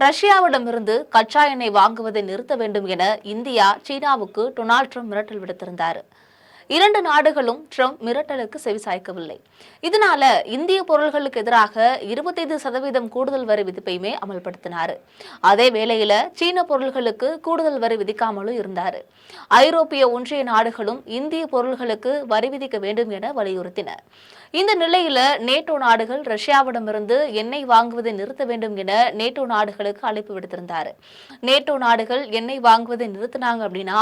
ரஷ்யாவிடமிருந்து கச்சா எண்ணெய் வாங்குவதை நிறுத்த வேண்டும் என இந்தியா சீனாவுக்கு டொனால்ட் ட்ரம்ப் மிரட்டல் விடுத்திருந்தார். இரண்டு நாடுகளும் ட்ரம்ப் மிரட்டலுக்கு செவிசாய்க்கவில்லை. இதனால இந்திய பொருட்களுக்கு எதிராக 25% கூடுதல் வரி விதிப்பையுமே அமல்படுத்தினார். அதே வேளையில சீன பொருட்களுக்கு கூடுதல் வரி விதிக்காமலும் இருந்தார். ஐரோப்பிய ஒன்றிய நாடுகளும் இந்திய பொருட்களுக்கு வரி விதிக்க வேண்டும் என வலியுறுத்தின. இந்த நிலையில நேட்டோ நாடுகள் ரஷ்யாவிடமிருந்து எண்ணெய் வாங்குவதை நிறுத்த வேண்டும் என நேட்டோ நாடுகளுக்கு அழைப்பு விடுத்திருந்தார். நேட்டோ நாடுகள் எண்ணெய் வாங்குவதை நிறுத்தினாங்க அப்படின்னா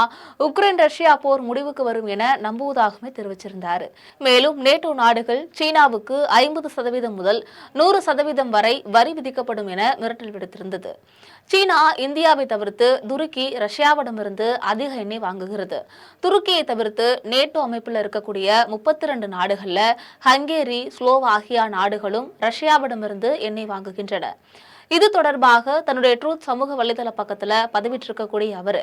உக்ரைன் ரஷ்யா போர் முடிவுக்கு வரும் என நம்புவதாகவே தெரிவிச்சிருந்தார். மேலும் நேட்டோ நாடுகள் சீனாவுக்கு 50% முதல் 100% வரை வரி விதிக்கப்படும் என மிரட்டல் விடுத்திருந்தது. சீனா இந்தியாவை தவிர்த்து துருக்கி ரஷ்யாவிடமிருந்து அதிக எண்ணெய் வாங்குகிறது. துருக்கியை தவிர்த்து நேட்டோ அமைப்பில் இருக்கக்கூடிய 32 நாடுகள்ல ஹங்கேரி, ஸ்லோவாகியா நாடுகளும் ரஷ்யாவிடமிருந்து எண்ணெய் வாங்குகின்றன. இது தொடர்பாக தன்னுடைய ட்ரூத் சமூக வலைதள பக்கத்துல பதிவிட்டிருக்கக்கூடிய அவர்,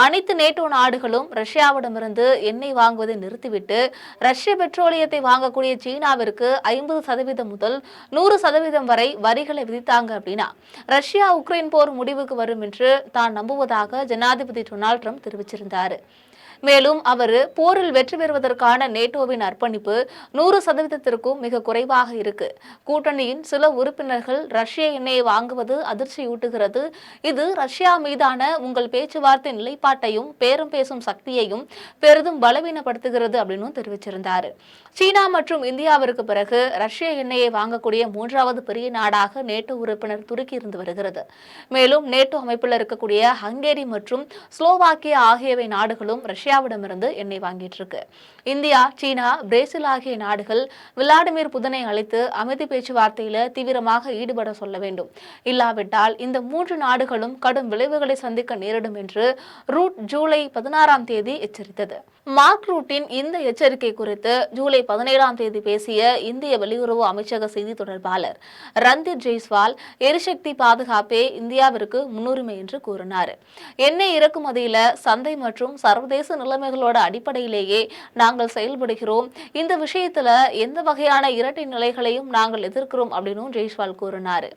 அனைத்து நேட்டோ நாடுகளும் ரஷ்யாவிடமிருந்து எண்ணெய் வாங்குவதை நிறுத்திவிட்டு ரஷ்ய பெட்ரோலியத்தை வாங்கக்கூடிய சீனாவிற்கு 50% முதல் 100% வரை வரிகளை விதித்தாங்க அப்படின்னா ரஷ்யா உக்ரைன் போர் முடிவுக்கு வரும் என்று தான் நம்புவதாக ஜனாதிபதி டொனால்ட் ட்ரம்ப் தெரிவிச்சிருந்தார். மேலும் அவர் போரில் வெற்றி பெறுவதற்கான நேட்டோவின் அர்ப்பணிப்பு 100%க்கும் மிக குறைவாக இருக்கு. கூட்டணியின் சில உறுப்பினர்கள் ரஷ்ய எண்ணெயை வாங்குவது அதிர்ச்சியூட்டுகிறது. இது ரஷ்யா மீதான உங்கள் பேச்சுவார்த்தை நிலைப்பாட்டையும் பேரம் பேசும் சக்தியையும் பெரிதும் பலவீனப்படுத்துகிறது அப்படின்னு தெரிவிச்சிருந்தார். சீனா மற்றும் இந்தியாவிற்கு பிறகு ரஷ்ய எண்ணெயை வாங்கக்கூடிய 3வது பெரிய நாடாக நேட்டோ உறுப்பினர் துருக்கி இருந்து வருகிறது. மேலும் நேட்டோ அமைப்பில் இருக்கக்கூடிய ஹங்கேரி மற்றும் ஸ்லோவாக்கியா ஆகியவை நாடுகளும் ரஷ்யாவிடமிருந்து எண்ணெய் வாங்கிட்டு இருக்கு. இந்தியா, சீனா, பிரேசில் ஆகிய நாடுகள் விளாடிமிர் புதினை அழைத்து அமைதி பேச்சுவார்த்தையில தீவிரமாக ஈடுபட சொல்ல வேண்டும். இல்லாவிட்டால் இந்த 3 நாடுகளும் கடும் விளைவுகளை சந்திக்க நேரிடும் என்று ரூட் ஜூலை 16ஆம் தேதி எச்சரித்தது. மார்க் ரூட்டின் இந்த எச்சரிக்கை குறித்து ஜூலை 17ஆம் தேதி பேசிய இந்திய வெளியுறவு அமைச்சக செய்தி தொடர்பாளர் ரந்தீர் ஜெய்ஸ்வால், எரிசக்தி பாதுகாப்பே இந்தியாவிற்கு முன்னுரிமை என்று கூறினார். எண்ணெய் இறக்குமதியில சந்தை மற்றும் சர்வதேச நிலைமைகளோட அடிப்படையிலேயே நாங்கள் செயல்படுகிறோம். இந்த விஷயத்துல எந்த வகையான இரட்டை நிலைகளையும் நாங்கள் எதிர்க்கிறோம் அப்படின்னு ஜெய்ஸ்வால் கூறினார்.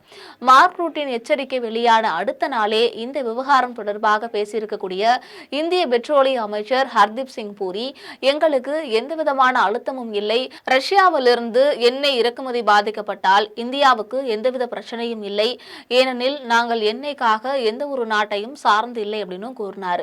மார்க் ரூட்டின் எச்சரிக்கை வெளியான அடுத்த நாளே இந்த விவகாரம் தொடர்பாக பேசியிருக்கக்கூடிய இந்திய பெட்ரோலிய அமைச்சர் ஹர்தீப் சிங் பூரி, எங்களுக்கு எந்தவிதமான அழுத்தமும் இல்லை. ரஷ்யாவிலிருந்து எண்ணெய் இறக்குமதி பாதிக்கப்பட்டால் இந்தியாவுக்கு எந்தவித பிரச்சனையும் இல்லை. ஏனெனில் நாங்கள் எண்ணெய்க்காக எந்த ஒரு நாட்டையும் சார்ந்து இல்லை அப்படின்னு கூறினார்.